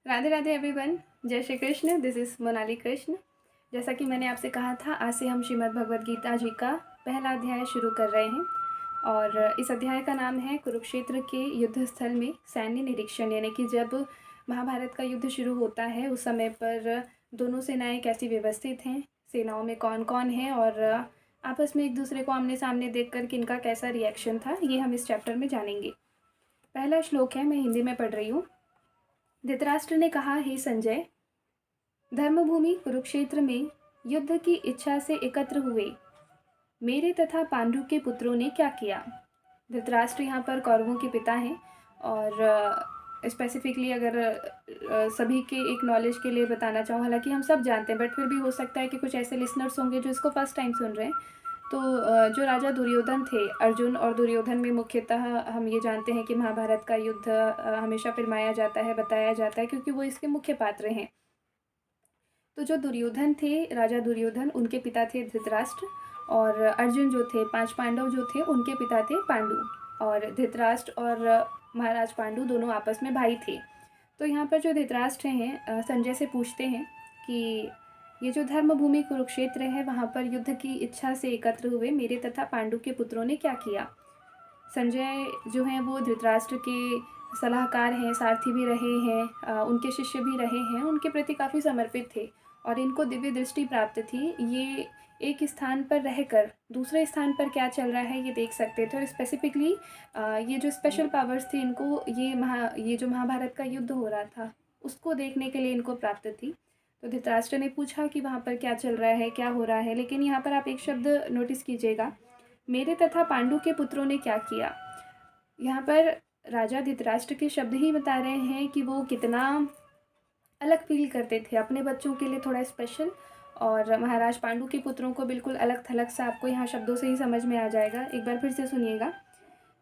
Radhe Radhe everyone. जय Shri Krishna. This is Monali Krishna. जैसा कि मैंने आपसे कहा था, आज से हम श्रीमद् भगवद गीता जी का पहला अध्याय शुरू कर रहे हैं और इस अध्याय का नाम है कुरुक्षेत्र के युद्ध स्थल में सैन्य निरीक्षण। यानी कि जब महाभारत का युद्ध शुरू होता है उस समय पर दोनों सेनाएं कैसी व्यवस्थित हैं, सेनाओं में कौन कौन है और आपस में एक दूसरे को आमने सामने देख कर किनका कैसा रिएक्शन था, ये हम इस चैप्टर में जानेंगे। पहला श्लोक है, मैं हिंदी में पढ़ रही हूँ। धृतराष्ट्र ने कहा, हे संजय, धर्मभूमि कुरुक्षेत्र में युद्ध की इच्छा से एकत्र हुए मेरे तथा पांडु के पुत्रों ने क्या किया। धृतराष्ट्र यहाँ पर कौरवों के पिता हैं और स्पेसिफिकली अगर सभी के एक नॉलेज के लिए बताना चाहूँ, हालांकि हम सब जानते हैं बट फिर भी हो सकता है कि कुछ ऐसे लिसनर्स होंगे जो इसको फर्स्ट टाइम सुन रहे हैं। तो जो राजा दुर्योधन थे, अर्जुन और दुर्योधन में मुख्यतः हम ये जानते हैं कि महाभारत का युद्ध हमेशा फिल्माया जाता है, बताया जाता है, क्योंकि वो इसके मुख्य पात्र हैं। तो जो दुर्योधन थे, राजा दुर्योधन, उनके पिता थे धृतराष्ट्र और अर्जुन जो थे, 5 पांडव जो थे, उनके पिता थे पांडु। और धृतराष्ट्र और महाराज पांडु दोनों आपस में भाई थे। तो यहाँ पर जो धृतराष्ट्र हैं संजय से पूछते हैं कि ये जो धर्मभूमि कुरुक्षेत्र है वहाँ पर युद्ध की इच्छा से एकत्र हुए मेरे तथा पांडु के पुत्रों ने क्या किया। संजय जो हैं वो धृतराष्ट्र के सलाहकार हैं, सारथी भी रहे हैं, उनके शिष्य भी रहे हैं, उनके प्रति काफ़ी समर्पित थे और इनको दिव्य दृष्टि प्राप्त थी। ये एक स्थान पर रहकर दूसरे स्थान पर क्या चल रहा है ये देख सकते थे और स्पेसिफिकली ये जो स्पेशल पावर्स थी इनको ये जो महाभारत का युद्ध हो रहा था उसको देखने के लिए इनको प्राप्त थी। तो धृतराष्ट्र ने पूछा कि वहाँ पर क्या चल रहा है, क्या हो रहा है, लेकिन यहाँ पर आप एक शब्द नोटिस कीजिएगा, मेरे तथा पांडु के पुत्रों ने क्या किया। यहाँ पर राजा धृतराष्ट्र के शब्द ही बता रहे हैं कि वो कितना अलग फील करते थे अपने बच्चों के लिए, थोड़ा स्पेशल, और महाराज पांडु के पुत्रों को बिल्कुल अलग थलग सा। आपको यहाँ शब्दों से ही समझ में आ जाएगा, एक बार फिर से सुनिएगा।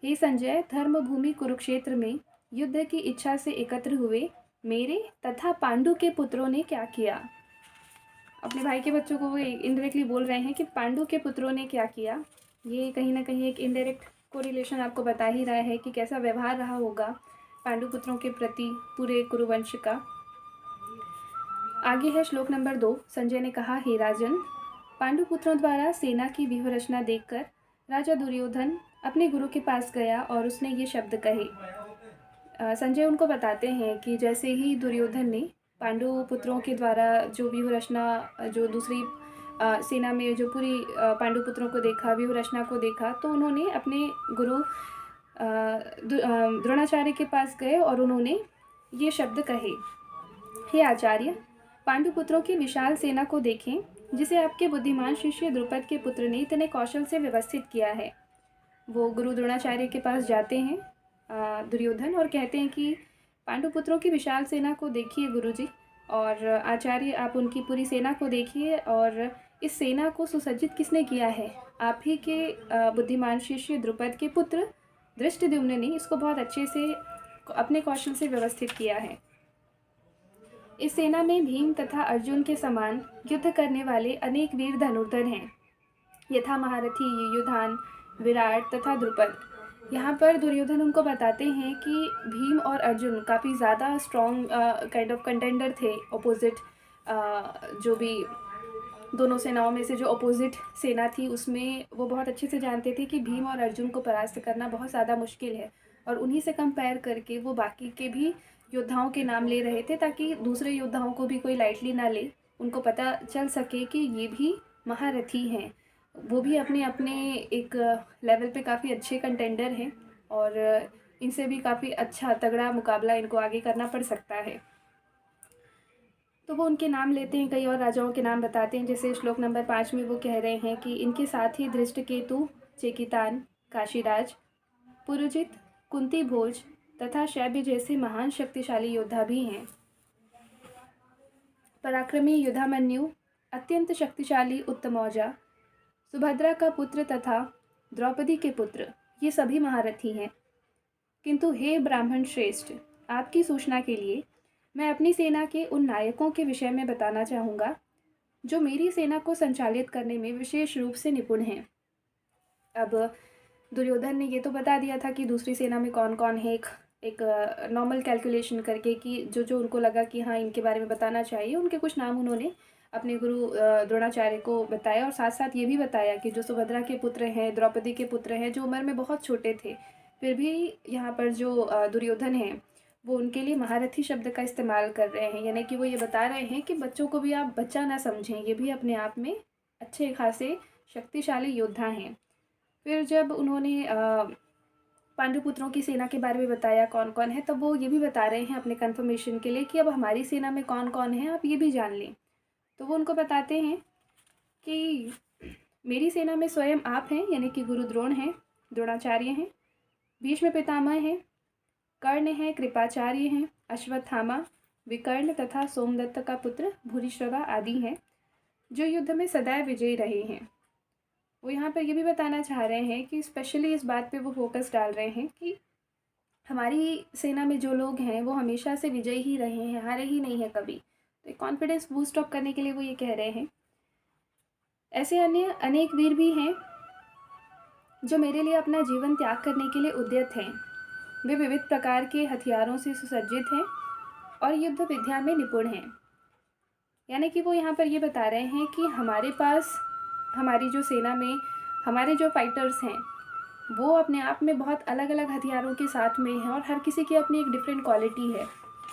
हे संजय, धर्मभूमि कुरुक्षेत्र में युद्ध की इच्छा से एकत्र हुए मेरे तथा पांडु के पुत्रों ने क्या किया। अपने भाई के बच्चों को वो इनडायरेक्टली बोल रहे हैं कि पांडु के पुत्रों ने क्या किया। ये कहीं ना कहीं एक इनडायरेक्ट कोरिलेशन आपको बता ही रहा है कि कैसा व्यवहार रहा होगा पांडु पुत्रों के प्रति पूरे कुरुवंश का। आगे है श्लोक नंबर 2। संजय ने कहा, हे राजन, पांडु पुत्रों द्वारा सेना की व्यूहरचना देखकर राजा दुर्योधन अपने गुरु के पास गया और उसने ये शब्द कहे। संजय उनको बताते हैं कि जैसे ही दुर्योधन ने पांडु पुत्रों के द्वारा जो व्यूहरचना, जो दूसरी सेना में जो पूरी पांडु पुत्रों को देखा, व्यूहरचना को देखा, तो उन्होंने अपने गुरु द्रोणाचार्य के पास गए और उन्होंने ये शब्द कहे, हे आचार्य, पांडु पुत्रों की विशाल सेना को देखें जिसे आपके बुद्धिमान शिष्य द्रुपद के पुत्र ने इतने कौशल से व्यवस्थित किया है। वो गुरु द्रोणाचार्य के पास जाते हैं दुर्योधन और कहते हैं कि पांडु पुत्रों की विशाल सेना को देखिए गुरुजी, और आचार्य आप उनकी पूरी सेना को देखिए, और इस सेना को सुसज्जित किसने किया है, आप ही के बुद्धिमान शिष्य द्रुपद के पुत्र धृष्टद्युम्न ने इसको बहुत अच्छे से अपने कौशल से व्यवस्थित किया है। इस सेना में भीम तथा अर्जुन के समान युद्ध करने वाले अनेक वीर धनुर्धर हैं, यथा महारथी युयुधान, विराट तथा द्रुपद। यहाँ पर दुर्योधन उनको बताते हैं कि भीम और अर्जुन काफ़ी ज़्यादा स्ट्रॉन्ग काइंड ऑफ कंटेंडर थे। अपोजिट जो भी दोनों सेनाओं में से जो अपोजिट सेना थी उसमें वो बहुत अच्छे से जानते थे कि भीम और अर्जुन को परास्त करना बहुत ज़्यादा मुश्किल है, और उन्हीं से कंपेयर करके वो बाकी के भी योद्धाओं के नाम ले रहे थे ताकि दूसरे योद्धाओं को भी कोई लाइटली ना ले, उनको पता चल सके कि ये भी महारथी हैं, वो भी अपने अपने एक लेवल पे काफ़ी अच्छे कंटेंडर हैं और इनसे भी काफ़ी अच्छा तगड़ा मुकाबला इनको आगे करना पड़ सकता है। तो वो उनके नाम लेते हैं, कई और राजाओं के नाम बताते हैं। जैसे श्लोक नंबर 5 में वो कह रहे हैं कि इनके साथ ही धृष्टकेतु, चेकितान, काशीराज, पुरुजित, कुंती भोज तथा शैब्य जैसे महान शक्तिशाली योद्धा भी हैं। पराक्रमी युधामन्यु, अत्यंत शक्तिशाली उत्तमौजा, सुभद्रा का पुत्र तथा द्रौपदी के पुत्र, ये सभी महारथी हैं। किंतु हे ब्राह्मण श्रेष्ठ, आपकी सूचना के लिए मैं अपनी सेना के उन नायकों के विषय में बताना चाहूँगा जो मेरी सेना को संचालित करने में विशेष रूप से निपुण हैं। अब दुर्योधन ने ये तो बता दिया था कि दूसरी सेना में कौन कौन है, एक एक नॉर्मल कैलकुलेशन करके कि जो जो उनको लगा कि हाँ इनके बारे में बताना चाहिए, उनके कुछ नाम उन्होंने अपने गुरु द्रोणाचार्य को बताया। और साथ साथ ये भी बताया कि जो सुभद्रा के पुत्र हैं, द्रौपदी के पुत्र हैं, जो उम्र में बहुत छोटे थे, फिर भी यहाँ पर जो दुर्योधन हैं वो उनके लिए महारथी शब्द का इस्तेमाल कर रहे हैं। यानी कि वो ये बता रहे हैं कि बच्चों को भी आप बच्चा ना समझें, ये भी अपने आप में अच्छे खासे शक्तिशाली योद्धा हैं। फिर जब उन्होंने पांडुपुत्रों की सेना के बारे में बताया कौन कौन है, तब वो ये भी बता रहे हैं अपने कन्फर्मेशन के लिए कि अब हमारी सेना में कौन कौन है आप ये भी जान लें। तो वो उनको बताते हैं कि मेरी सेना में स्वयं आप हैं, यानी कि गुरु द्रोण हैं, द्रोणाचार्य हैं, भीष्म पितामह हैं, कर्ण हैं, कृपाचार्य हैं, अश्वत्थामा, विकर्ण तथा सोमदत्त का पुत्र भूरिश्रवा आदि हैं, जो युद्ध में सदैव विजयी रहे हैं। वो यहाँ पर ये भी बताना चाह रहे हैं कि स्पेशली इस बात पे वो फोकस डाल रहे हैं कि हमारी सेना में जो लोग हैं वो हमेशा से विजयी ही रहे हैं, हारे ही नहीं है कभी। तो कॉन्फिडेंस बूस्ट अप करने के लिए वो ये कह रहे हैं। ऐसे अन्य अनेक वीर भी हैं जो मेरे लिए अपना जीवन त्याग करने के लिए उद्यत हैं। वे विविध प्रकार के हथियारों से सुसज्जित हैं और युद्ध विद्या में निपुण हैं। यानी कि वो यहाँ पर ये बता रहे हैं कि हमारे पास, हमारी जो सेना में हमारे जो फाइटर्स हैं वो अपने आप में बहुत अलग अलग हथियारों के साथ में हैं और हर किसी की अपनी एक डिफरेंट क्वालिटी है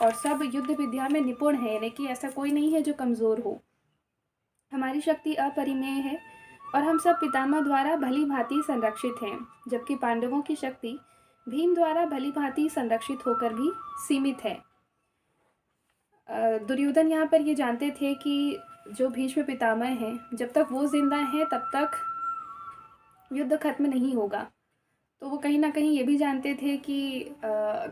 और सब युद्ध विद्या में निपुण है, यानी कि ऐसा कोई नहीं है जो कमज़ोर हो। हमारी शक्ति अपरिमेय है और हम सब पितामह द्वारा भली भांति संरक्षित हैं, जबकि पांडवों की शक्ति भीम द्वारा भली भांति संरक्षित होकर भी सीमित है। दुर्योधन यहाँ पर ये जानते थे कि जो भीष्म पितामह हैं, जब तक वो जिंदा हैं तब तक युद्ध खत्म नहीं होगा। तो वो कहीं ना कहीं ये भी जानते थे कि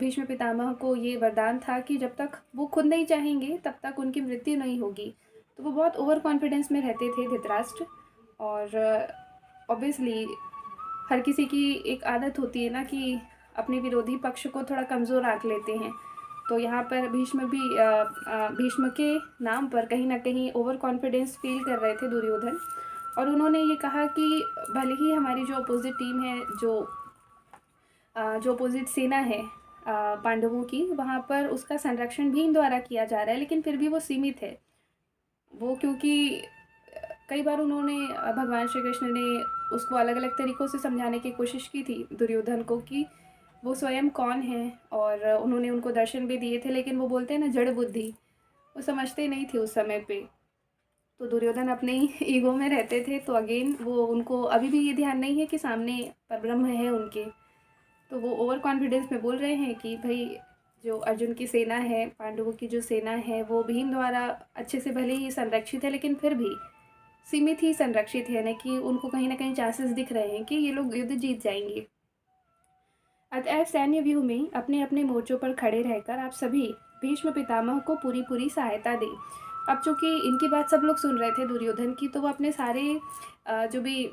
भीष्म पितामह को ये वरदान था कि जब तक वो खुद नहीं चाहेंगे तब तक उनकी मृत्यु नहीं होगी। तो वो बहुत ओवर कॉन्फिडेंस में रहते थे धृतराष्ट्र। और ऑब्वियसली हर किसी की एक आदत होती है ना कि अपने विरोधी पक्ष को थोड़ा कमज़ोर आंक लेते हैं। तो यहाँ पर भीष्म के नाम पर कहीं ना कहीं ओवर कॉन्फिडेंस फील कर रहे थे दुर्योधन। और उन्होंने ये कहा कि भले ही हमारी जो अपोजिट टीम है, जो अपोजिट सेना है पांडवों की, वहाँ पर उसका संरक्षण भीम द्वारा किया जा रहा है, लेकिन फिर भी वो सीमित है। वो क्योंकि कई बार उन्होंने भगवान श्री कृष्ण ने उसको अलग अलग तरीक़ों से समझाने की कोशिश की थी दुर्योधन को कि वो स्वयं कौन है, और उन्होंने उनको दर्शन भी दिए थे, लेकिन वो बोलते हैं ना जड़ बुद्धि, वो समझते नहीं थे उस समय पे। तो दुर्योधन अपने ही ईगो में रहते थे। तो अगेन वो, उनको अभी भी ये ध्यान नहीं है कि सामने परब्रह्म है उनके। तो वो ओवर कॉन्फिडेंस में बोल रहे हैं कि भाई जो अर्जुन की सेना है, पांडवों की जो सेना है, वो भीम द्वारा अच्छे से भले ही संरक्षित है, लेकिन फिर भी सीमित ही संरक्षित है, ना कि उनको कहीं ना कहीं चांसेस दिख रहे हैं कि ये लोग युद्ध जीत जाएंगे। अतएव सैन्य व्यूह में अपने अपने मोर्चों पर खड़े रहकर आप सभी भीष्म पितामह को पूरी पूरी सहायता दें। अब चूँकि इनकी बात सब लोग सुन रहे थे दुर्योधन की, तो वो अपने सारे जो भी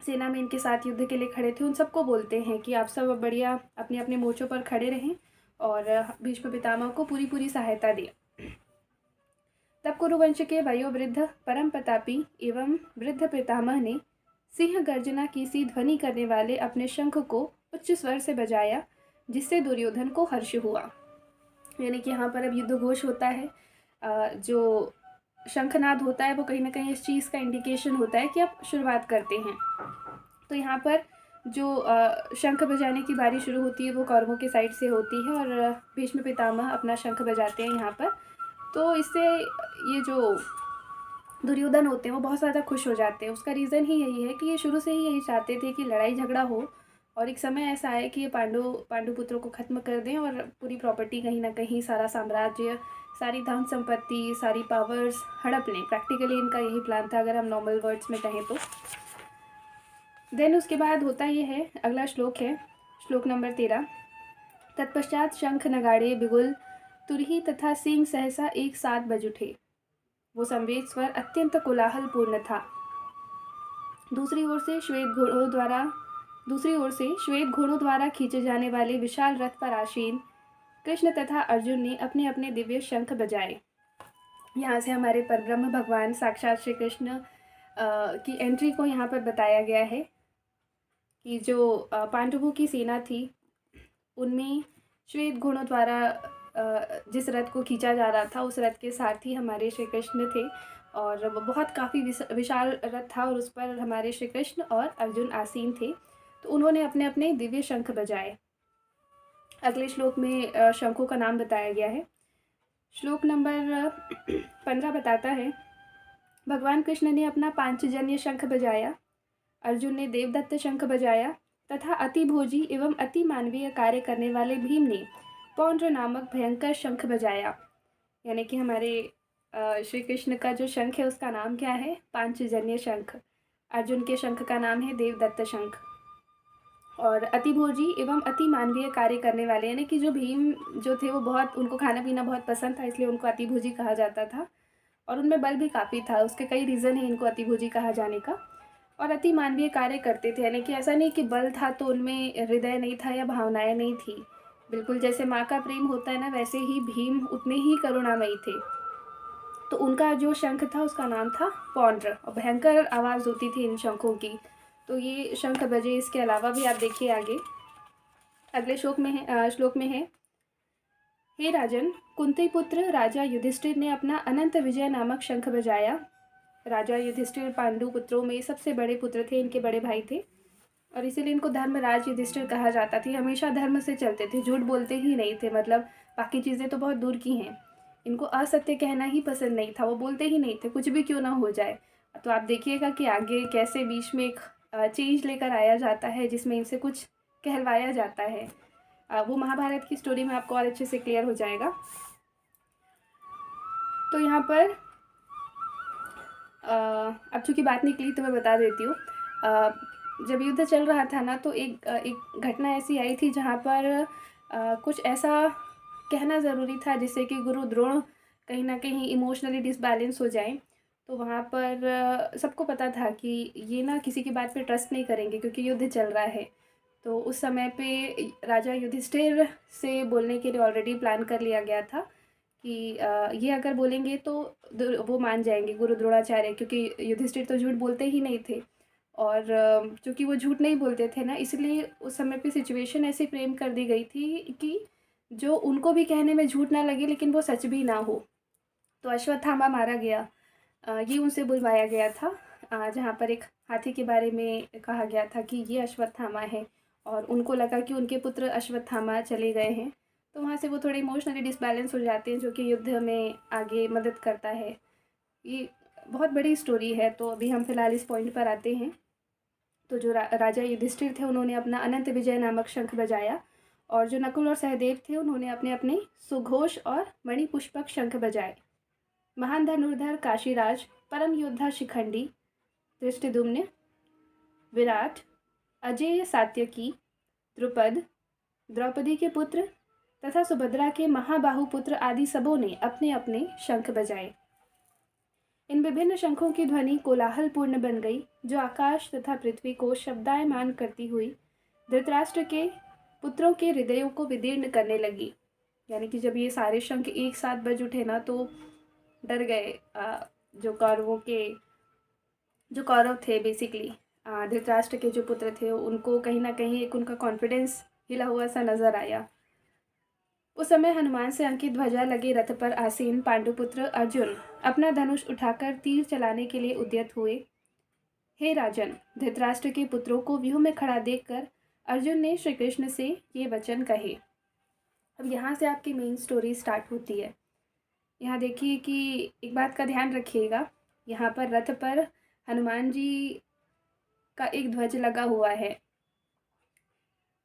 सेना में इनके साथ युद्ध के लिए खड़े थे उन सबको बोलते हैं कि आप सब बढ़िया अपने अपने मोर्चों पर खड़े रहें और भीष्म पितामह को पूरी पूरी सहायता दें। तब कुरुवंश के वयोवृद्ध परम प्रतापी एवं वृद्ध पितामह ने सिंह गर्जना की सी ध्वनि करने वाले अपने शंख को उच्च स्वर से बजाया, जिससे दुर्योधन को हर्ष हुआ। यानी कि यहाँ पर अब युद्ध घोष होता है, जो शंखनाद होता है वो कहीं ना कहीं इस चीज़ का इंडिकेशन होता है कि अब शुरुआत करते हैं। तो यहाँ पर जो शंख बजाने की बारी शुरू होती है वो कौरवों के साइड से होती है और भीष्म पितामह अपना शंख बजाते हैं यहाँ पर। तो इससे ये जो दुर्योधन होते हैं वो बहुत ज़्यादा खुश हो जाते हैं। उसका रीज़न ही यही है कि ये शुरू से ही यही चाहते थे कि लड़ाई झगड़ा हो और एक समय ऐसा आए कि ये पांडुपुत्रों को ख़त्म कर दें और पूरी प्रॉपर्टी, कहीं ना कहीं सारा साम्राज्य, सारी धन संपत्ति, सारी पावर्स हड़प लें। प्रैक्टिकली इनका यही प्लान था, अगर हम नॉर्मल वर्ड्स में कहें तो। देन उसके बाद होता ये है, अगला श्लोक है श्लोक नंबर 13। तत्पश्चात शंख नगाड़े बिगुल तुरही तथा सींग सहसा एक साथ बज उठे। वो संवेद स्वर अत्यंत कोलाहलपूर्ण था। दूसरी ओर से श्वेत घोड़ों द्वारा खींचे जाने वाले विशाल रथ पर आसीन कृष्ण तथा अर्जुन ने अपने अपने दिव्य शंख बजाए। यहाँ से हमारे परब्रह्म भगवान साक्षात श्री कृष्ण की एंट्री को यहाँ पर बताया गया है कि जो पांडवों की सेना थी उनमें श्वेत घोड़ों द्वारा जिस रथ को खींचा जा रहा था उस रथ के सारथी हमारे श्री कृष्ण थे। और वो बहुत काफ़ी विशाल रथ था और उस पर हमारे श्री कृष्ण और अर्जुन आसीन थे। तो उन्होंने अपने अपने दिव्य शंख बजाए। अगले श्लोक में शंखों का नाम बताया गया है। श्लोक नंबर 15 बताता है, भगवान कृष्ण ने अपना पांचजन्य शंख बजाया, अर्जुन ने देवदत्त शंख बजाया तथा अति भोजी एवं अति मानवीय कार्य करने वाले भीम ने पौंड्र नामक भयंकर शंख बजाया। यानी कि हमारे श्री कृष्ण का जो शंख है उसका नाम क्या है? पांचजन्य शंख। अर्जुन के शंख का नाम है देवदत्त शंख। और अति भोजी एवं अति मानवीय कार्य करने वाले, यानी कि जो भीम जो थे वो बहुत, उनको खाना पीना बहुत पसंद था, इसलिए उनको अति भोजी कहा जाता था। और उनमें बल भी काफ़ी था, उसके कई रीज़न हैं इनको अति भोजी कहा जाने का। और अति मानवीय कार्य करते थे, यानी कि ऐसा नहीं कि बल था तो उनमें हृदय नहीं था या भावनाएं नहीं थी। बिल्कुल जैसे माँ का प्रेम होता है ना, वैसे ही भीम उतने ही करुणामयी थे। तो उनका जो शंख था उसका नाम था पौंड्र, और भयंकर आवाज़ होती थी इन शंखों की। तो ये शंख बजे। इसके अलावा भी आप देखिए आगे अगले श्लोक में है, हे राजन, कुंती पुत्र राजा युधिष्ठिर ने अपना अनंत विजय नामक शंख बजाया। राजा युधिष्ठिर पांडु पुत्रों में सबसे बड़े पुत्र थे, इनके बड़े भाई थे, और इसीलिए इनको धर्मराज युधिष्ठिर कहा जाता था। हमेशा धर्म से चलते थे, झूठ बोलते ही नहीं थे। मतलब बाकी चीज़ें तो बहुत दूर की हैं, इनको असत्य कहना ही पसंद नहीं था, वो बोलते ही नहीं थे कुछ भी क्यों ना हो जाए। तो आप देखिएगा कि आगे कैसे बीच में एक चेंज लेकर आया जाता है जिसमें इनसे कुछ कहलवाया जाता है। वो महाभारत की स्टोरी में आपको और अच्छे से क्लियर हो जाएगा। तो यहाँ पर अब चूँकि बात निकली तो मैं बता देती हूँ। जब युद्ध चल रहा था ना, तो एक घटना ऐसी आई थी जहाँ पर कुछ ऐसा कहना ज़रूरी था जिससे कि गुरु द्रोण कहीं ना कहीं इमोशनली डिसबैलेंस हो जाए। तो वहाँ पर सबको पता था कि ये ना किसी की बात पे ट्रस्ट नहीं करेंगे क्योंकि युद्ध चल रहा है। तो उस समय पे राजा युधिष्ठिर से बोलने के लिए ऑलरेडी प्लान कर लिया गया था कि ये अगर बोलेंगे तो वो मान जाएंगे गुरु द्रोणाचार्य, क्योंकि युधिष्ठिर तो झूठ बोलते ही नहीं थे। और चूँकि वो झूठ नहीं बोलते थे ना, इसलिए उस समय पे सिचुएशन ऐसी फ्रेम कर दी गई थी कि जो उनको भी कहने में झूठ ना लगे लेकिन वो सच भी ना हो। तो अश्वत्थामा मारा गया, ये उनसे बुलवाया गया था, जहाँ पर एक हाथी के बारे में कहा गया था कि ये अश्वत्थामा है, और उनको लगा कि उनके पुत्र अश्वत्थामा चले गए हैं। तो वहाँ से वो थोड़े इमोशनली डिसबैलेंस हो जाते हैं, जो कि युद्ध में आगे मदद करता है। ये बहुत बड़ी स्टोरी है, तो अभी हम फिलहाल इस पॉइंट पर आते हैं। तो जो राजा युधिष्ठिर थे उन्होंने अपना अनंत विजय नामक शंख बजाया, और जो नकुल और सहदेव थे उन्होंने अपने अपने सुघोष और मणिपुष्पक शंख बजाए। महान धनुर्धर काशीराज, परम योद्धा शिखंडी, धृष्टद्युम्न, विराट, अजेय सात्यकी, द्रुपद, द्रौपदी के पुत्र तथा सुभद्रा के महाबाहु पुत्र आदि सबों ने अपने अपने शंख बजाए। इन विभिन्न शंखों की ध्वनि कोलाहल पूर्ण बन गई, जो आकाश तथा पृथ्वी को शब्दायमान करती हुई धृतराष्ट्र के पुत्रों के हृदयों को विदीर्ण करने लगी। यानी कि जब ये सारे शंख एक साथ बज उठे ना, तो डर गए जो कौरव थे, बेसिकली धृतराष्ट्र के जो पुत्र थे, उनको कहीं ना कहीं एक उनका कॉन्फिडेंस हिला हुआ सा नजर आया। उस समय हनुमान से अंकित ध्वजा लगे रथ पर आसीन पांडुपुत्र अर्जुन अपना धनुष उठाकर तीर चलाने के लिए उद्यत हुए। हे राजन, धृतराष्ट्र के पुत्रों को व्यूह में खड़ा देखकर अर्जुन ने श्री कृष्ण से ये वचन कहे। अब यहाँ से आपकी मेन स्टोरी स्टार्ट होती है। यहाँ देखिए कि एक बात का ध्यान रखिएगा, यहाँ पर रथ पर हनुमान जी का एक ध्वज लगा हुआ है।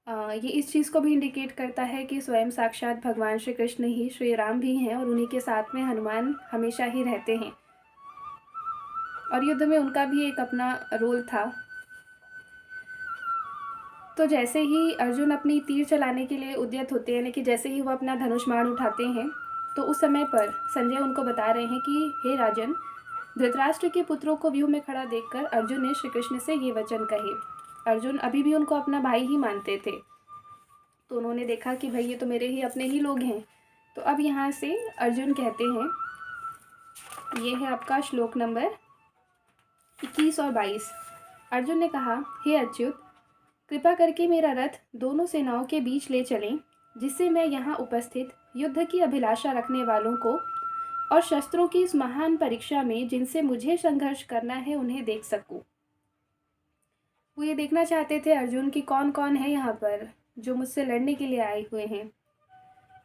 ये इस चीज़ को भी इंडिकेट करता है कि स्वयं साक्षात भगवान श्री कृष्ण ही श्री राम भी हैं, और उन्हीं के साथ में हनुमान हमेशा ही रहते हैं, और युद्ध में उनका भी एक अपना रोल था। तो जैसे ही अर्जुन अपनी तीर चलाने के लिए उद्यत होते हैं, यानी कि जैसे ही वो अपना धनुष बाण उठाते हैं, तो उस समय पर संजय उनको बता रहे हैं कि हे राजन, धृतराष्ट्र के पुत्रों को व्यूह में खड़ा देखकर अर्जुन ने श्री कृष्ण से ये वचन कहे। अर्जुन अभी भी उनको अपना भाई ही मानते थे, तो उन्होंने देखा कि भाई ये तो मेरे ही अपने ही लोग हैं। तो अब यहाँ से अर्जुन कहते हैं, ये है आपका श्लोक नंबर 21 और 22। अर्जुन ने कहा, हे अच्युत, कृपा करके मेरा रथ दोनों सेनाओं के बीच ले चलें जिससे मैं यहाँ उपस्थित युद्ध की अभिलाषा रखने वालों को और शस्त्रों की इस महान परीक्षा में जिनसे मुझे संघर्ष करना है उन्हें देख सकूं। वो ये देखना चाहते थे अर्जुन की कौन कौन है यहाँ पर जो मुझसे लड़ने के लिए आए हुए हैं।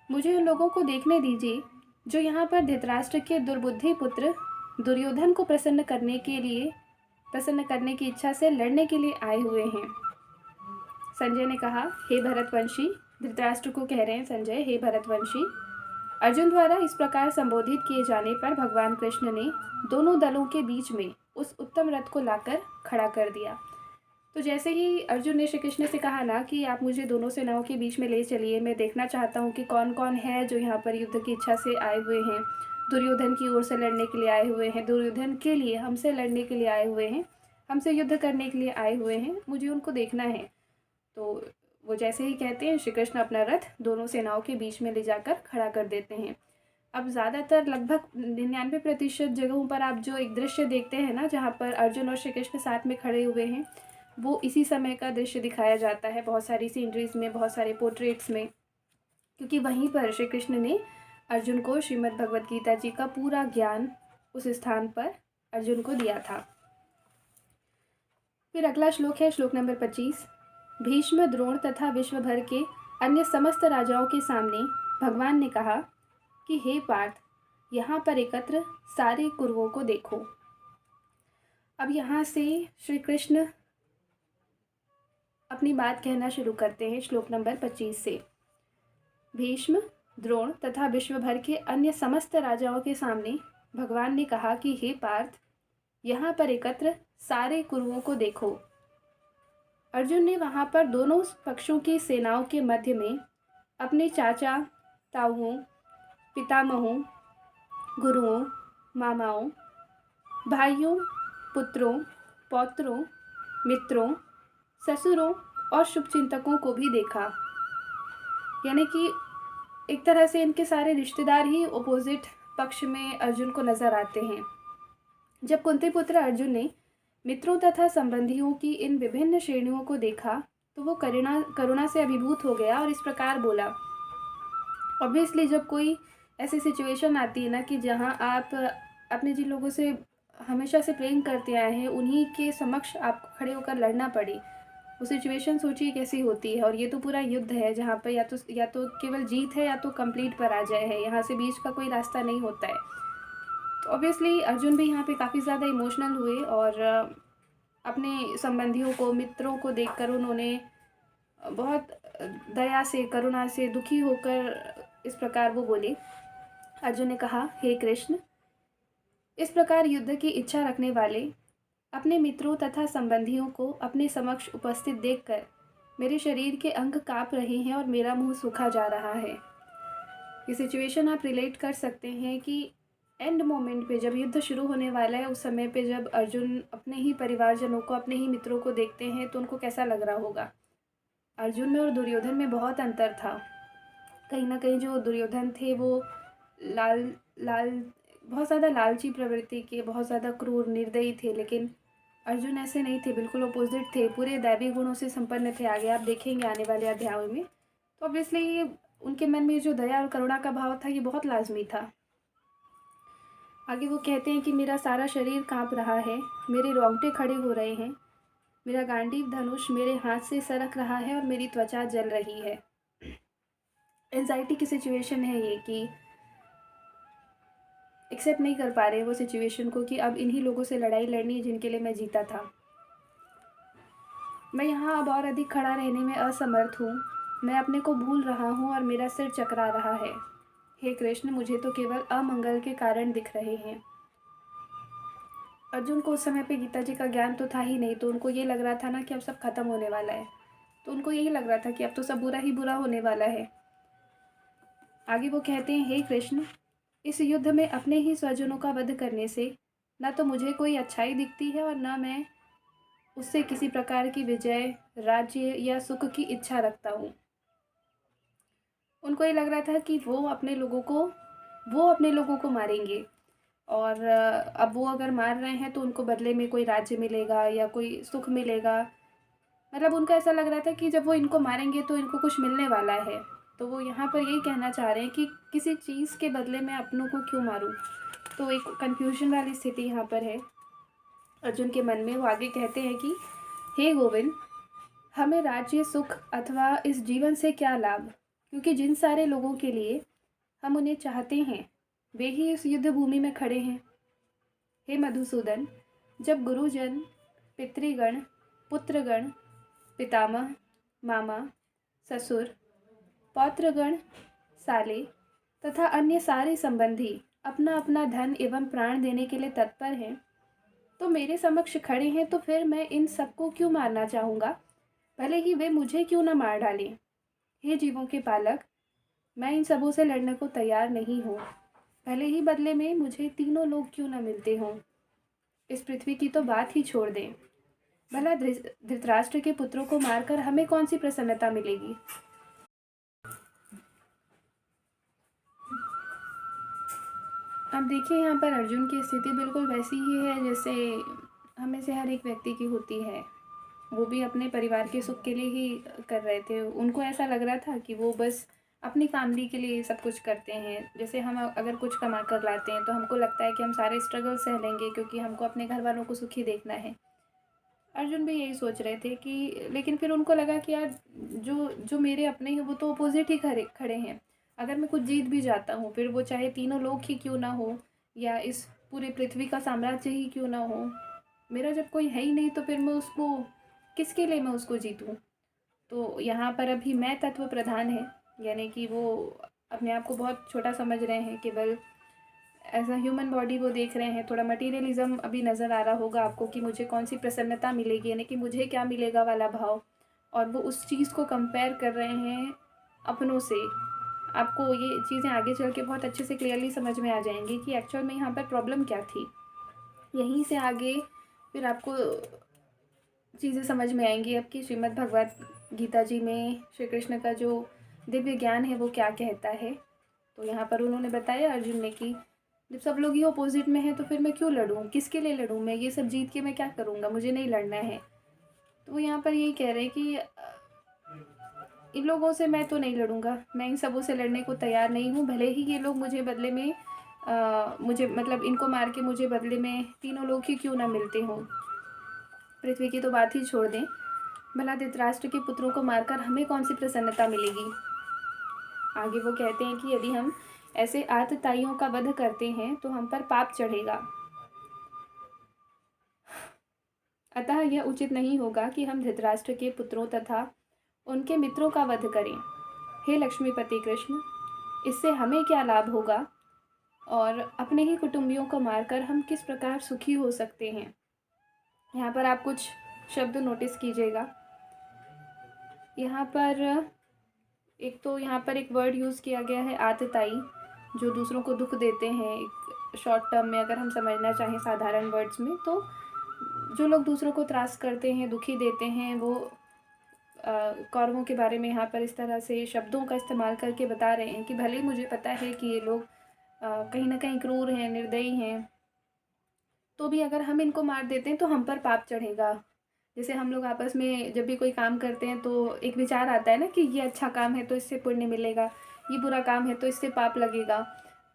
मुझे उन लोगों को देखने दीजिए जो यहाँ पर धृतराष्ट्र के दुर्बुद्धि पुत्र दुर्योधन को प्रसन्न करने की इच्छा से लड़ने के लिए आए हुए हैं। संजय ने कहा, हे भरतवंशी, धृतराष्ट्र को कह रहे हैं संजय, हे भरतवंशी, अर्जुन द्वारा इस प्रकार संबोधित किए जाने पर भगवान कृष्ण ने दोनों दलों के बीच में उस उत्तम रथ को लाकर खड़ा कर दिया। तो जैसे ही अर्जुन ने श्री कृष्ण से कहा ना कि आप मुझे दोनों सेनाओं के बीच में ले चलिए, मैं देखना चाहता हूँ कि कौन कौन है जो यहाँ पर युद्ध की इच्छा से आए हुए हैं, दुर्योधन की ओर से लड़ने के लिए आए हुए हैं, दुर्योधन के लिए हमसे लड़ने के लिए आए हुए हैं, हमसे युद्ध करने के लिए आए हुए हैं, मुझे उनको देखना है। तो वो जैसे ही कहते हैं श्री कृष्ण अपना रथ दोनों सेनाओं के बीच में ले जाकर खड़ा कर देते हैं। अब ज़्यादातर लगभग 99% जगहों पर आप जो एक दृश्य देखते हैं ना जहाँ पर अर्जुन और श्री कृष्ण साथ में खड़े हुए हैं, वो इसी समय का दृश्य दिखाया जाता है बहुत सारी सीनरीज में, बहुत सारे पोर्ट्रेट्स में, क्योंकि वहीं पर श्री कृष्ण ने अर्जुन को श्रीमद् भगवद गीता जी का पूरा ज्ञान उस स्थान पर अर्जुन को दिया था। फिर अगला श्लोक है श्लोक नंबर 25। भीष्म, द्रोण तथा विश्व भर के अन्य समस्त राजाओं के सामने भगवान ने कहा कि हे पार्थ, यहाँ पर एकत्र सारे कुरुओं को देखो। अब यहाँ से श्री कृष्ण अपनी बात कहना शुरू करते हैं श्लोक नंबर 25 से। भीष्म, द्रोण तथा विश्व भर के अन्य समस्त राजाओं के सामने भगवान ने कहा कि हे पार्थ, यहाँ पर एकत्र सारे कुरुओं को देखो। अर्जुन ने वहाँ पर दोनों पक्षों की सेनाओं के मध्य में अपने चाचा, ताऊओं, पितामहों, गुरुओं, मामाओं, भाइयों, पुत्रों, पौत्रों, मित्रों, ससुरों और शुभचिंतकों को भी देखा। यानी कि एक तरह से इनके सारे रिश्तेदार ही अपोजिट पक्ष में अर्जुन को नज़र आते हैं। जब कुंती पुत्र अर्जुन ने मित्रों तथा संबंधियों की इन विभिन्न श्रेणियों को देखा तो वो करुणा से अभिभूत हो गया और इस प्रकार बोला। ऑब्वियसली जब कोई ऐसी सिचुएशन आती है ना कि जहाँ आप अपने जिन लोगों से हमेशा से प्रेम करते आए हैं उन्हीं के समक्ष आपको खड़े होकर लड़ना पड़े, वो सिचुएशन सोचिए कैसी होती है। और ये तो पूरा युद्ध है जहाँ पर या तो केवल जीत है या तो कंप्लीट पराजय है, यहाँ से बीच का कोई रास्ता नहीं होता है। तो ऑब्वियसली अर्जुन भी यहाँ पे काफ़ी ज़्यादा इमोशनल हुए और अपने संबंधियों को, मित्रों को देखकर उन्होंने बहुत दया से, करुणा से दुखी होकर इस प्रकार वो बोले। अर्जुन ने कहा, हे कृष्ण, इस प्रकार युद्ध की इच्छा रखने वाले अपने मित्रों तथा संबंधियों को अपने समक्ष उपस्थित देखकर मेरे शरीर के अंग काँप रहे हैं और मेरा मुंह सूखा जा रहा है। ये सिचुएशन आप रिलेट कर सकते हैं कि एंड मोमेंट पे जब युद्ध शुरू होने वाला है उस समय पे जब अर्जुन अपने ही परिवारजनों को, अपने ही मित्रों को देखते हैं तो उनको कैसा लग रहा होगा। अर्जुन में और दुर्योधन में बहुत अंतर था। कहीं ना कहीं जो दुर्योधन थे वो बहुत ज़्यादा लालची प्रवृत्ति के, बहुत ज़्यादा क्रूर, निर्दयी थे, लेकिन अर्जुन ऐसे नहीं थे, बिल्कुल अपोजिट थे, पूरे दैवी गुणों से संपन्न थे। आगे आप देखेंगे आने वाले अध्यायों में। तो ऑब्वियसली उनके मन में जो दया और करुणा का भाव था ये बहुत लाजमी था। आगे वो कहते हैं कि मेरा सारा शरीर कांप रहा है, मेरे रोंगटे खड़े हो रहे हैं, मेरा गांडीव धनुष मेरे हाथ से सरक रहा है और मेरी त्वचा जल रही है। एंजाइटी की सिचुएशन है ये कि एक्सेप्ट नहीं कर पा रहे वो सिचुएशन को कि अब इन्हीं लोगों से लड़ाई लड़नी है जिनके लिए मैं जीता था। मैं यहाँ अब और अधिक खड़ा रहने में असमर्थ हूँ, मैं अपने को भूल रहा हूँ और मेरा सिर चकरा रहा है। हे कृष्ण, मुझे तो केवल अमंगल के कारण दिख रहे हैं। अर्जुन को उस समय पे गीता जी का ज्ञान तो था ही नहीं, तो उनको ये लग रहा था ना कि अब सब खत्म होने वाला है, तो उनको यही लग रहा था कि अब तो सब बुरा ही बुरा होने वाला है। आगे वो कहते हैं, हे कृष्ण, इस युद्ध में अपने ही स्वजनों का वध करने से न तो मुझे कोई अच्छाई दिखती है और न मैं उससे किसी प्रकार की विजय, राज्य या सुख की इच्छा रखता हूँ। उनको ये लग रहा था कि वो अपने लोगों को मारेंगे और अब वो अगर मार रहे हैं तो उनको बदले में कोई राज्य मिलेगा या कोई सुख मिलेगा। मतलब उनको ऐसा लग रहा था कि जब वो इनको मारेंगे तो इनको कुछ मिलने वाला है। तो वो यहाँ पर यही कहना चाह रहे हैं कि किसी चीज़ के बदले मैं अपनों को क्यों मारूं। तो एक कन्फ्यूजन वाली स्थिति यहाँ पर है अर्जुन के मन में। वो आगे कहते हैं कि हे गोविंद, हमें राज्य सुख अथवा इस जीवन से क्या लाभ, क्योंकि जिन सारे लोगों के लिए हम उन्हें चाहते हैं वे ही इस युद्ध भूमि में खड़े हैं। हे मधुसूदन, जब गुरुजन, पितृगण, पुत्रगण, पितामह, मामा, ससुर, पौत्रगण, साले तथा अन्य सारे संबंधी अपना अपना धन एवं प्राण देने के लिए तत्पर हैं, तो मेरे समक्ष खड़े हैं, तो फिर मैं इन सबको क्यों मारना चाहूँगा, भले ही वे मुझे क्यों न मार डालें। हे जीवों के पालक, मैं इन सबों से लड़ने को तैयार नहीं हूँ, भले ही बदले में मुझे तीनों लोग क्यों न मिलते हों। इस पृथ्वी की तो बात ही छोड़ दें, भला धृतराष्ट्र के पुत्रों को मारकर हमें कौन सी प्रसन्नता मिलेगी। अब देखिए, यहाँ पर अर्जुन की स्थिति बिल्कुल वैसी ही है जैसे हमें से हर एक व्यक्ति की होती है। वो भी अपने परिवार के सुख के लिए ही कर रहे थे। उनको ऐसा लग रहा था कि वो बस अपनी फैमिली के लिए सब कुछ करते हैं। जैसे हम अगर कुछ कमा कर लाते हैं तो हमको लगता है कि हम सारे स्ट्रगल सह लेंगे, क्योंकि हमको अपने घर वालों को सुखी देखना है। अर्जुन भी यही सोच रहे थे कि, लेकिन फिर उनको लगा कि यार जो जो मेरे अपने हैं वो तो अपोजिट ही खड़े खड़े हैं। अगर मैं कुछ जीत भी जाता हूँ, फिर वो चाहे तीनों लोग ही क्यों ना हो या इस पूरे पृथ्वी का साम्राज्य ही क्यों ना हो, मेरा जब कोई है ही नहीं तो फिर मैं उसको किसके लिए मैं उसको जीतूँ। तो यहाँ पर अभी मैं तत्व प्रधान है, यानी कि वो अपने आप को बहुत छोटा समझ रहे हैं, केवल एज अ ह्यूमन बॉडी वो देख रहे हैं। थोड़ा मटीरियलिज्म अभी नज़र आ रहा होगा आपको कि मुझे कौन सी प्रसन्नता मिलेगी, यानी कि मुझे क्या मिलेगा वाला भाव, और वो उस चीज़ को कंपेयर कर रहे हैं अपनों से। आपको ये चीज़ें आगे चल के बहुत अच्छे से क्लियरली समझ में आ जाएंगी कि एक्चुअल में यहाँ पर प्रॉब्लम क्या थी। यहीं से आगे फिर आपको चीज़ें समझ में आएंगी आपकी श्रीमद् भगवत गीता जी में श्री कृष्ण का जो दिव्य ज्ञान है वो क्या कहता है। तो यहाँ पर उन्होंने बताया अर्जुन ने कि जब सब लोग ही अपोजिट में हैं तो फिर मैं क्यों लड़ूँ, किसके लिए लड़ूँ, मैं ये सब जीत के मैं क्या करूँगा, मुझे नहीं लड़ना है। तो वो यहाँ पर यही कह रहे हैं कि इन लोगों से मैं तो नहीं लड़ूंगा, मैं इन सबों से लड़ने को तैयार नहीं हूँ, भले ही ये लोग मुझे बदले में मुझे मतलब इनको मार के मुझे बदले में तीनों लोग ही क्यों ना मिलते हों। पृथ्वी की तो बात ही छोड़ दें, भला धृतराष्ट्र के पुत्रों को मारकर हमें कौन सी प्रसन्नता मिलेगी। आगे वो कहते हैं कि यदि हम ऐसे आतताइयों का वध करते हैं तो हम पर पाप चढ़ेगा, अतः यह उचित नहीं होगा कि हम धृतराष्ट्र के पुत्रों तथा उनके मित्रों का वध करें। हे लक्ष्मीपति कृष्ण, इससे हमें क्या लाभ होगा और अपने ही कुटुंबियों को मारकर हम किस प्रकार सुखी हो सकते हैं। यहाँ पर आप कुछ शब्द नोटिस कीजिएगा। यहाँ पर यहाँ पर एक वर्ड यूज़ किया गया है आतताई, जो दूसरों को दुख देते हैं। एक शॉर्ट टर्म में अगर हम समझना चाहें साधारण वर्ड्स में, तो जो लोग दूसरों को त्रास करते हैं, दुखी देते हैं, वो कौरवों के बारे में यहाँ पर इस तरह से शब्दों का इस्तेमाल करके बता रहे हैं कि भले ही मुझे पता है कि ये लोग कहीं ना कहीं क्रूर हैं, निर्दयी हैं, तो भी अगर हम इनको मार देते हैं तो हम पर पाप चढ़ेगा। जैसे हम लोग आपस में जब भी कोई काम करते हैं तो एक विचार आता है ना कि ये अच्छा काम है तो इससे पुण्य मिलेगा, ये बुरा काम है तो इससे पाप लगेगा।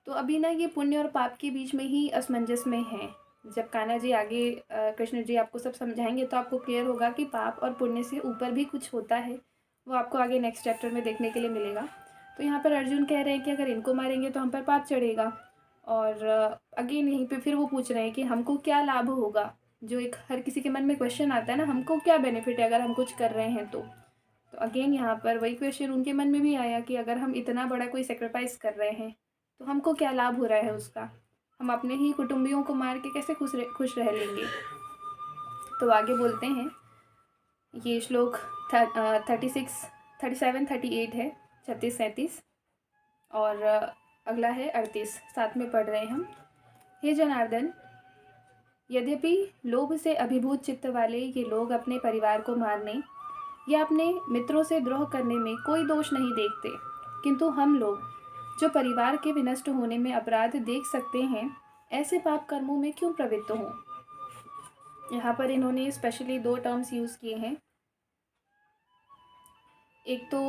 तो अभी ना ये पुण्य और पाप के बीच में ही असमंजस में है। जब कान्हा जी आगे कृष्ण जी आपको सब समझाएंगे तो आपको क्लियर होगा कि पाप और पुण्य से ऊपर भी कुछ होता है। वो आपको आगे नेक्स्ट चैप्टर में देखने के लिए मिलेगा। तो यहाँ पर अर्जुन कह रहे हैं कि अगर इनको मारेंगे तो हम पर पाप चढ़ेगा। और अगेन यहीं पे फिर वो पूछ रहे हैं कि हमको क्या लाभ होगा। जो एक हर किसी के मन में क्वेश्चन आता है ना, हमको क्या बेनिफिट है अगर हम कुछ कर रहे हैं तो अगेन यहाँ पर वही क्वेश्चन उनके मन में भी आया कि अगर हम इतना बड़ा कोई सेक्रीफाइस कर रहे हैं तो हमको क्या लाभ हो रहा है उसका, हम अपने ही कुटुंबियों को मार के कैसे खुश रह लेंगे। तो आगे बोलते हैं, ये श्लोक 36, 37, 38 है, 36, 37 और अगला है 38, साथ में पढ़ रहे हैं हम। हे जनार्दन, यद्यपि लोभ से अभिभूत चित्त वाले ये लोग अपने परिवार को मारने या अपने मित्रों से द्रोह करने में कोई दोष नहीं देखते, किंतु हम लोग जो परिवार के विनष्ट होने में अपराध देख सकते हैं, ऐसे पाप कर्मों में क्यों प्रवृत्त हों। यहाँ पर इन्होंने स्पेशली दो टर्म्स यूज़ किए हैं, एक तो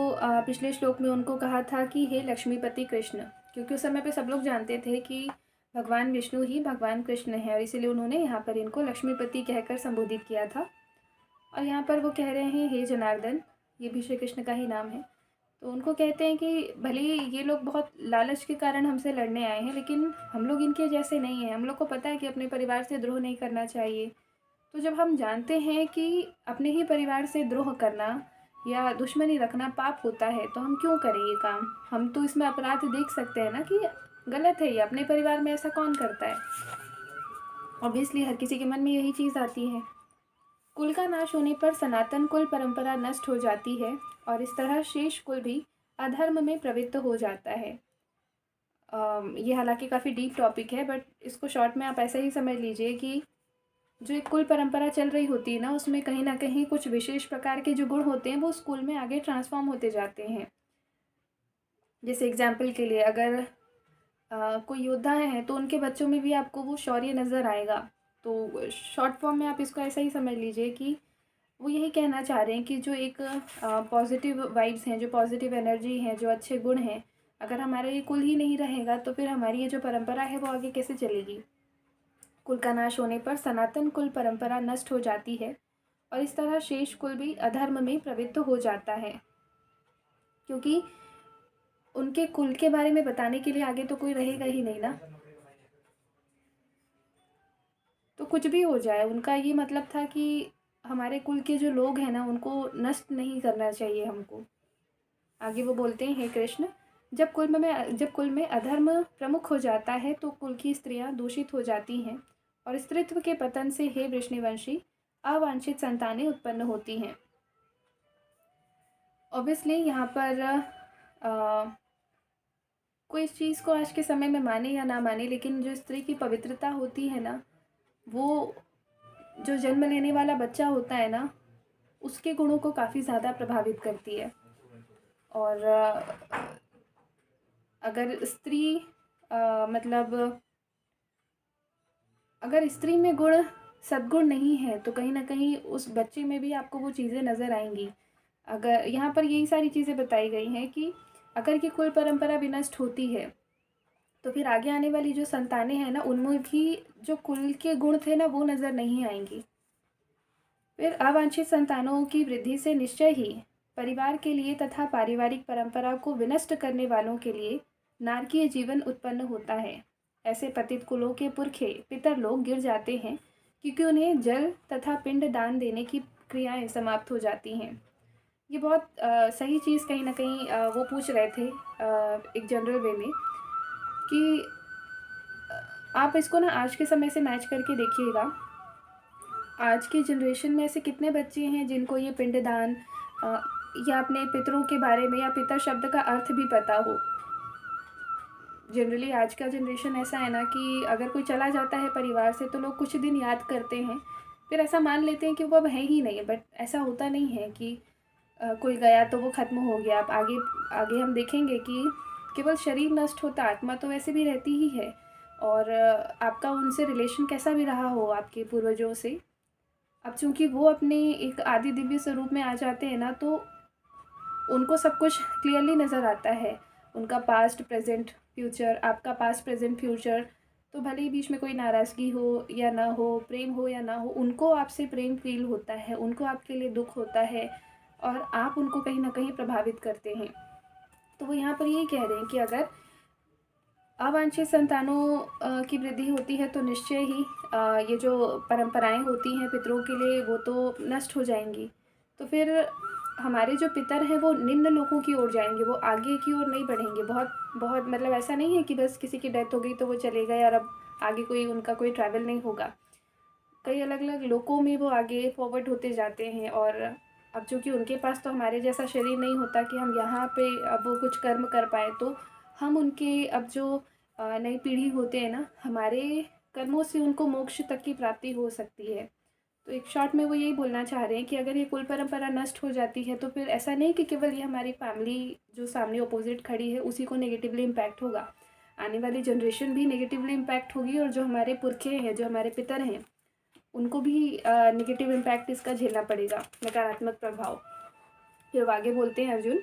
पिछले श्लोक में उनको कहा था कि हे लक्ष्मीपति कृष्ण, क्योंकि उस समय पे सब लोग जानते थे कि भगवान विष्णु ही भगवान कृष्ण है, और इसीलिए उन्होंने यहाँ पर इनको लक्ष्मीपति कहकर संबोधित किया था। और यहाँ पर वो कह रहे हैं हे जनार्दन, ये भी श्री कृष्ण का ही नाम है। तो उनको कहते हैं कि भले ही ये लोग बहुत लालच के कारण हमसे लड़ने आए हैं, लेकिन हम लोग इनके जैसे नहीं हैं। हम लोग को पता है कि अपने परिवार से द्रोह नहीं करना चाहिए। तो जब हम जानते हैं कि अपने ही परिवार से द्रोह करना या दुश्मनी रखना पाप होता है, तो हम क्यों करें ये काम? हम तो इसमें अपराध देख सकते हैं ना कि गलत है ये, अपने परिवार में ऐसा कौन करता है। ऑब्वियसली हर किसी के मन में यही चीज़ आती है। कुल का नाश होने पर सनातन कुल परंपरा नष्ट हो जाती है, और इस तरह शेष कुल भी अधर्म में प्रवृत्त हो जाता है। ये हालांकि काफ़ी डीप टॉपिक है, बट इसको शॉर्ट में आप ऐसे ही समझ लीजिए कि जो एक कुल परंपरा चल रही होती है ना, उसमें कहीं ना कहीं कुछ विशेष प्रकार के जो गुण होते हैं वो स्कूल में आगे ट्रांसफॉर्म होते जाते हैं। जैसे एग्जाम्पल के लिए, अगर कोई योद्धा हैं तो उनके बच्चों में भी आपको वो शौर्य नज़र आएगा। तो शॉर्ट फॉर्म में आप इसको ऐसा ही समझ लीजिए कि वो यही कहना चाह रहे हैं कि जो एक पॉजिटिव वाइब्स हैं, जो पॉजिटिव एनर्जी हैं, जो अच्छे गुण हैं, अगर हमारा ये कुल ही नहीं रहेगा तो फिर हमारी ये जो परंपरा है वो आगे कैसे चलेगी। कुल का नाश होने पर सनातन कुल परंपरा नष्ट हो जाती है, और इस तरह शेष कुल भी अधर्म में प्रवृत्त हो जाता है, क्योंकि उनके कुल के बारे में बताने के लिए आगे तो कोई रहेगा ही नहीं ना। तो कुछ भी हो जाए, उनका ये मतलब था कि हमारे कुल के जो लोग हैं ना, उनको नष्ट नहीं करना चाहिए हमको। आगे वो बोलते हैं हे कृष्ण, जब कुल में अधर्म प्रमुख हो जाता है तो कुल की स्त्रियां दूषित हो जाती हैं, और स्त्रीत्व के पतन से हे वृष्णिवंशी अवांछित संतानें उत्पन्न होती हैं। ऑब्वियसली यहाँ पर कोई इस चीज़ को आज के समय में माने या ना माने, लेकिन जो स्त्री की पवित्रता होती है ना, वो जो जन्म लेने वाला बच्चा होता है ना, उसके गुणों को काफ़ी ज़्यादा प्रभावित करती है। और अगर स्त्री मतलब अगर स्त्री में गुण सद्गुण नहीं है तो कहीं ना कहीं उस बच्चे में भी आपको वो चीज़ें नज़र आएंगी। अगर यहाँ पर यही सारी चीज़ें बताई गई हैं कि अगर ये कुल परंपरा विनष्ट होती है तो फिर आगे आने वाली जो संतानें हैं ना, उनमें भी जो कुल के गुण थे ना वो नज़र नहीं आएंगी। फिर अवांछित संतानों की वृद्धि से निश्चय ही परिवार के लिए तथा पारिवारिक परंपरा को विनष्ट करने वालों के लिए नारकीय जीवन उत्पन्न होता है। ऐसे पतित कुलों के पुरखे पितर लोग गिर जाते हैं, क्योंकि उन्हें जल तथा पिंड दान देने की क्रियाएं समाप्त हो जाती हैं। ये बहुत सही चीज़ कहीं ना कहीं वो पूछ रहे थे एक जनरल वे में कि आप इसको ना आज के समय से मैच करके देखिएगा। आज की जनरेशन में ऐसे कितने बच्चे हैं जिनको ये पिंडदान या अपने पितरों के बारे में या पिता शब्द का अर्थ भी पता हो। जनरली आज का जनरेशन ऐसा है ना कि अगर कोई चला जाता है परिवार से तो लोग कुछ दिन याद करते हैं, फिर ऐसा मान लेते हैं कि वो अब है ही नहीं। बट ऐसा होता नहीं है कि कोई गया तो वो ख़त्म हो गया। अब आगे आगे हम देखेंगे कि केवल शरीर नष्ट होता, आत्मा तो वैसे भी रहती ही है। और आपका उनसे रिलेशन कैसा भी रहा हो आपके पूर्वजों से, अब चूंकि वो अपने एक आदि दिव्य स्वरूप में आ जाते हैं ना, तो उनको सब कुछ क्लियरली नज़र आता है। उनका पास्ट प्रेजेंट फ्यूचर, आपका पास्ट प्रेजेंट फ्यूचर, तो भले ही बीच में कोई नाराज़गी हो या ना हो, प्रेम हो या ना हो, उनको आपसे प्रेम फील होता है, उनको आपके लिए दुख होता है, और आप उनको कहीं ना कहीं प्रभावित करते हैं। तो वो यहाँ पर यही कह रहे हैं कि अगर अवांछित संतानों की वृद्धि होती है तो निश्चय ही ये जो परंपराएं होती हैं पितरों के लिए वो तो नष्ट हो जाएंगी। तो फिर हमारे जो पितर हैं वो निम्न लोकों की ओर जाएंगे, वो आगे की ओर नहीं बढ़ेंगे। बहुत बहुत मतलब ऐसा नहीं है कि बस किसी की डेथ हो गई तो वो चले गए और अब आगे कोई उनका कोई ट्रैवल नहीं होगा। कई अलग अलग लोकों में वो आगे फॉरवर्ड होते जाते हैं। और अब चूँकि उनके पास तो हमारे जैसा शरीर नहीं होता कि हम यहाँ पे अब वो कुछ कर्म कर पाए, तो हम उनके अब जो नई पीढ़ी होते हैं ना, हमारे कर्मों से उनको मोक्ष तक की प्राप्ति हो सकती है। तो एक शॉर्ट में वो यही बोलना चाह रहे हैं कि अगर ये कुल परंपरा नष्ट हो जाती है तो फिर ऐसा नहीं कि केवल ये हमारी फैमिली जो सामने अपोजिट खड़ी है उसी को नेगेटिवली इम्पैक्ट होगा, आने वाली जनरेशन भी नेगेटिवली इम्पैक्ट होगी, और जो हमारे पुरखे हैं, जो हमारे पितर हैं, उनको भी नेगेटिव इम्पैक्ट इसका झेलना पड़ेगा, नकारात्मक प्रभाव। फिर वो आगे बोलते हैं अर्जुन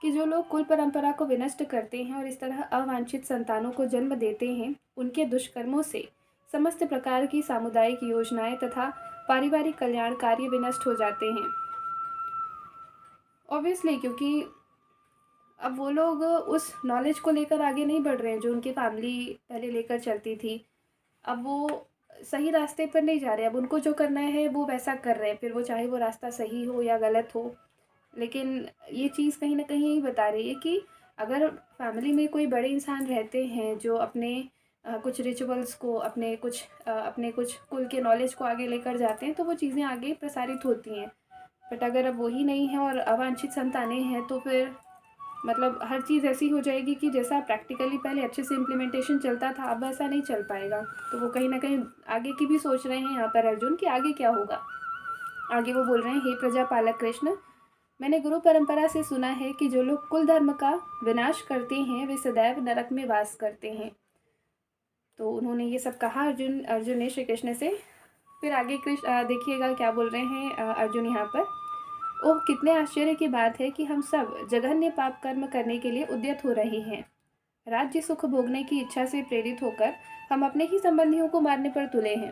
कि जो लोग कुल परंपरा को विनष्ट करते हैं और इस तरह अवांछित संतानों को जन्म देते हैं, उनके दुष्कर्मों से समस्त प्रकार की सामुदायिक योजनाएं तथा पारिवारिक कल्याण कार्य विनष्ट हो जाते हैं। ऑब्वियसली, क्योंकि अब वो लोग उस नॉलेज को लेकर आगे नहीं बढ़ रहे हैं जो उनकी फैमिली पहले लेकर चलती थी। अब वो सही रास्ते पर नहीं जा रहे, अब उनको जो करना है वो वैसा कर रहे हैं, फिर वो चाहे वो रास्ता सही हो या गलत हो। लेकिन ये चीज़ कहीं ना कहीं यही बता रही है कि अगर फैमिली में कोई बड़े इंसान रहते हैं जो अपने कुछ रिचुअल्स को, अपने कुछ कुल के नॉलेज को आगे लेकर जाते हैं, तो वो चीज़ें आगे प्रसारित होती हैं। बट अगर अब वही नहीं है और अवांछित संतानें हैं, तो फिर मतलब हर चीज़ ऐसी हो जाएगी कि जैसा प्रैक्टिकली पहले अच्छे से इम्प्लीमेंटेशन चलता था, अब ऐसा नहीं चल पाएगा। तो वो कहीं ना कहीं आगे की भी सोच रहे हैं यहाँ पर अर्जुन कि आगे क्या होगा। आगे वो बोल रहे हैं, हे प्रजापालक कृष्ण, मैंने गुरु परंपरा से सुना है कि जो लोग कुल धर्म का विनाश करते हैं वे सदैव नरक में वास करते हैं। तो उन्होंने ये सब कहा अर्जुन ने श्री कृष्ण से। फिर आगे कृष्ण देखिएगा क्या बोल रहे हैं अर्जुन यहाँ पर। ओह, कितने आश्चर्य की बात है कि हम सब जघन्य पाप कर्म करने के लिए उद्यत हो रहे हैं। राज्य सुख भोगने की इच्छा से प्रेरित होकर हम अपने ही संबंधियों को मारने पर तुले हैं।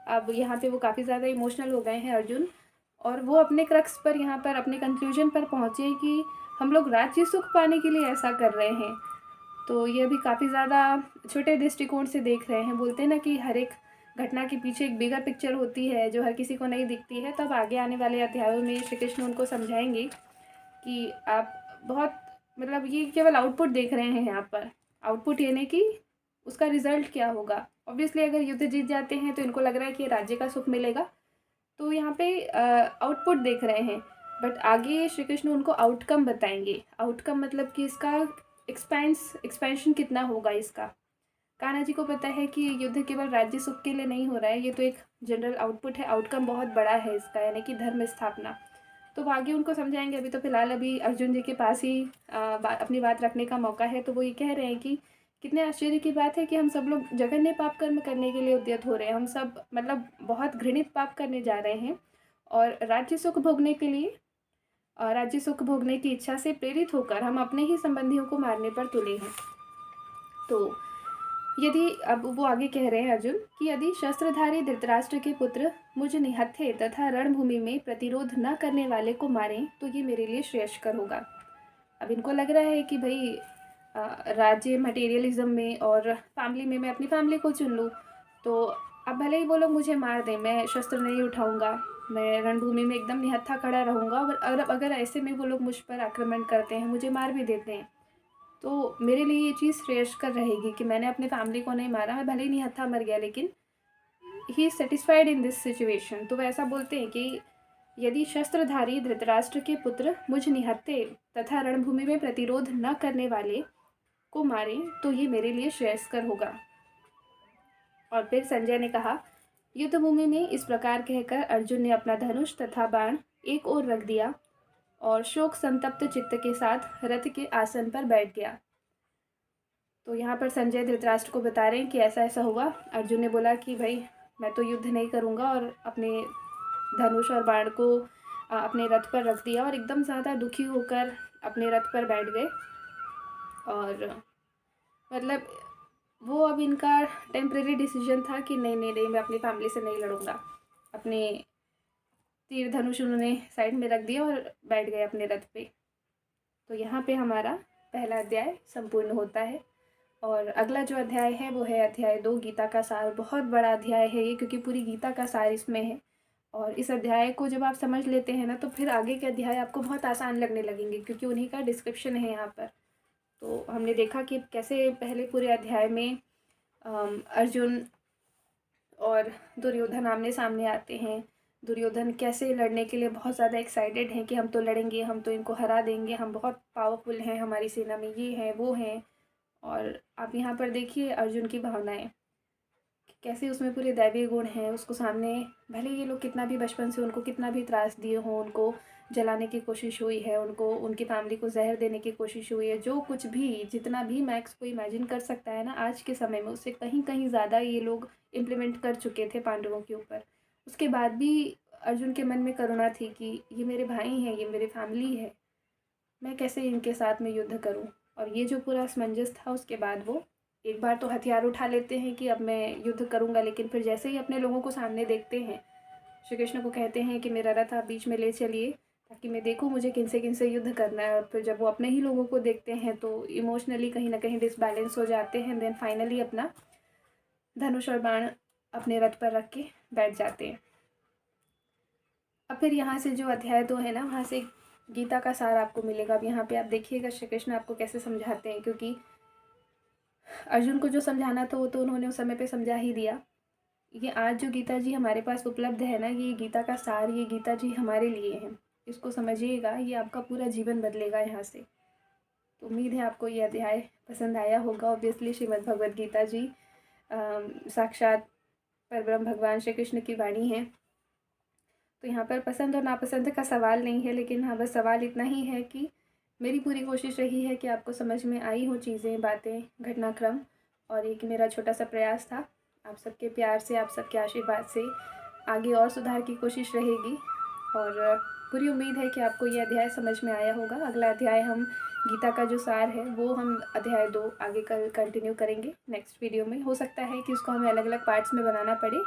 अब यहाँ पे वो काफ़ी ज़्यादा इमोशनल हो गए हैं अर्जुन, और वो अपने क्रक्स पर, यहाँ पर अपने कंक्लूजन पर पहुँचे कि हम लोग राज्य सुख पाने के लिए ऐसा कर रहे हैं। तो ये भी काफ़ी ज़्यादा छोटे दृष्टिकोण से देख रहे हैं। बोलते हैं ना कि हर एक घटना के पीछे एक बिगर पिक्चर होती है जो हर किसी को नहीं दिखती है। तब आगे आने वाले अध्यायों में श्री कृष्ण उनको समझाएंगे कि आप बहुत, मतलब ये केवल आउटपुट देख रहे हैं यहाँ पर। आउटपुट यानी कि उसका रिजल्ट क्या होगा। ऑब्वियसली अगर युद्ध जीत जाते हैं तो इनको लग रहा है कि राज्य का सुख मिलेगा, तो यहाँ पे आउटपुट देख रहे हैं। बट आगे श्री कृष्ण उनको आउटकम बताएंगे। आउटकम मतलब कि इसका एक्सपेंशन कितना होगा इसका। कान्हा जी को पता है कि युद्ध केवल राज्य सुख के लिए नहीं हो रहा है, ये तो एक जनरल आउटपुट है, आउटकम बहुत बड़ा है इसका, यानी कि धर्म स्थापना। तो वो आगे उनको समझाएंगे। अभी तो फिलहाल अभी अर्जुन जी के पास ही अपनी बात रखने का मौका है। तो वो ये कह रहे हैं कि कितने आश्चर्य की बात है कि हम सब लोग जघन्य पाप कर्म करने के लिए उद्यत हो रहे हैं। हम सब मतलब बहुत घृणित पाप करने जा रहे हैं, और राज्य सुख भोगने के लिए, राज्य सुख भोगने की इच्छा से प्रेरित होकर हम अपने ही संबंधियों को मारने पर तुले हैं। तो यदि, अब वो आगे कह रहे हैं अर्जुन कि यदि शस्त्रधारी धृतराष्ट्र के पुत्र मुझ निहत्थे तथा रणभूमि में प्रतिरोध न करने वाले को मारें तो ये मेरे लिए श्रेयस्कर होगा। अब इनको लग रहा है कि भाई राज्य मटेरियलिज्म में और फैमिली में मैं अपनी फैमिली को चुन लूँ, तो अब भले ही वो लोग मुझे मार दें, मैं शस्त्र नहीं उठाऊँगा, मैं रणभूमि में एकदम निहत्था खड़ा रहूँगा। और अगर ऐसे में वो लोग मुझ पर आक्रमण करते हैं, मुझे मार भी देते हैं, तो मेरे लिए ये चीज़ श्रेयस्कर रहेगी कि मैंने अपने फैमिली को नहीं मारा। मैं भले ही निहत्था मर गया, लेकिन he is satisfied in this situation. तो वह ऐसा बोलते हैं कि यदि शस्त्रधारी धृतराष्ट्र के पुत्र मुझ निहत्थे तथा रणभूमि में प्रतिरोध न करने वाले को मारें तो ये मेरे लिए श्रेयस्कर होगा। और फिर संजय ने कहा, युद्ध भूमि में इस प्रकार कहकर अर्जुन ने अपना धनुष तथा बाण एक ओर रख दिया और शोक संतप्त चित्त के साथ रथ के आसन पर बैठ गया। तो यहाँ पर संजय धृतराष्ट्र को बता रहे हैं कि ऐसा ऐसा हुआ। अर्जुन ने बोला कि भाई मैं तो युद्ध नहीं करूँगा, और अपने धनुष और बाण को अपने रथ पर रख दिया और एकदम ज़्यादा दुखी होकर अपने रथ पर बैठ गए। और मतलब वो अब इनका टेम्परेरी डिसीजन था कि नहीं नहीं नहीं, मैं अपनी फैमिली से नहीं लड़ूंगा। अपने तीर धनुष उन्होंने साइड में रख दिया और बैठ गए अपने रथ पे। तो यहाँ पे हमारा पहला अध्याय संपूर्ण होता है। और अगला जो अध्याय है वो है अध्याय 2, गीता का सार। बहुत बड़ा अध्याय है ये, क्योंकि पूरी गीता का सार इसमें है। और इस अध्याय को जब आप समझ लेते हैं ना, तो फिर आगे के अध्याय आपको बहुत आसान लगने लगेंगे, क्योंकि उन्हीं का डिस्क्रिप्शन है यहाँ पर। तो हमने देखा कि कैसे पहले पूरे अध्याय में अर्जुन और दुर्योधन आमने सामने आते हैं। दुर्योधन कैसे लड़ने के लिए बहुत ज़्यादा एक्साइटेड हैं कि हम तो लड़ेंगे, हम तो इनको हरा देंगे, हम बहुत पावरफुल हैं, हमारी सेना में ये हैं वो हैं। और आप यहाँ पर देखिए अर्जुन की भावनाएं कैसे उसमें पूरे दैवीय गुण हैं। उसको सामने भले ये लोग कितना भी बचपन से उनको कितना भी त्रास दिए हों, उनको जलाने की कोशिश हुई है, उनको उनकी फैमिली को जहर देने की कोशिश हुई है, जो कुछ भी जितना भी मैक्स को इमेजिन कर सकता है ना आज के समय में, उससे कहीं कहीं ज़्यादा ये लोग इम्प्लीमेंट कर चुके थे पांडवों के ऊपर। उसके बाद भी अर्जुन के मन में करुणा थी कि ये मेरे भाई हैं, ये मेरे फैमिली है, मैं कैसे इनके साथ में युद्ध करूं। और ये जो पूरा असमंजस था, उसके बाद वो एक बार तो हथियार उठा लेते हैं कि अब मैं युद्ध करूंगा, लेकिन फिर जैसे ही अपने लोगों को सामने देखते हैं, श्री कृष्ण को कहते हैं कि मेरा रथ आप बीच में ले चलिए ताकि मैं देखूं मुझे किन से युद्ध करना है। और फिर जब वो अपने ही लोगों को देखते हैं तो इमोशनली कहीं ना कहीं डिसबैलेंस हो जाते हैं। देन फाइनली अपना धनुष और बाण अपने रथ पर रख के बैठ जाते हैं। अब फिर यहाँ से जो अध्याय 2 है ना, वहाँ से गीता का सार आपको मिलेगा। अब यहाँ पे आप देखिएगा श्री कृष्ण आपको कैसे समझाते हैं, क्योंकि अर्जुन को जो समझाना था वो तो उन्होंने उस समय पे समझा ही दिया। ये आज जो गीता जी हमारे पास उपलब्ध है ना, ये गीता का सार, ये गीता जी हमारे लिए है। इसको समझिएगा, ये आपका पूरा जीवन बदलेगा यहाँ से। तो उम्मीद है आपको ये अध्याय पसंद आया होगा। ऑब्वियसली श्रीमद् भगवद गीता जी साक्षात परब्रह्म भगवान श्री कृष्ण की वाणी है, तो यहाँ पर पसंद और नापसंद का सवाल नहीं है। लेकिन हाँ, बस सवाल इतना ही है कि मेरी पूरी कोशिश रही है कि आपको समझ में आई हो चीज़ें, बातें, घटनाक्रम। और एक मेरा छोटा सा प्रयास था। आप सबके प्यार से, आप सबके आशीर्वाद से आगे और सुधार की कोशिश रहेगी। और पूरी उम्मीद है कि आपको ये अध्याय समझ में आया होगा। अगला अध्याय हम गीता का जो सार है वो हम अध्याय 2 आगे कल कंटिन्यू करेंगे नेक्स्ट वीडियो में। हो सकता है कि उसको हमें अलग अलग पार्ट्स में बनाना पड़े,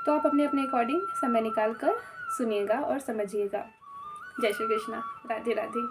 तो आप अपने अपने अकॉर्डिंग समय निकाल कर सुनिएगा और समझिएगा। जय श्री कृष्णा। राधे राधे।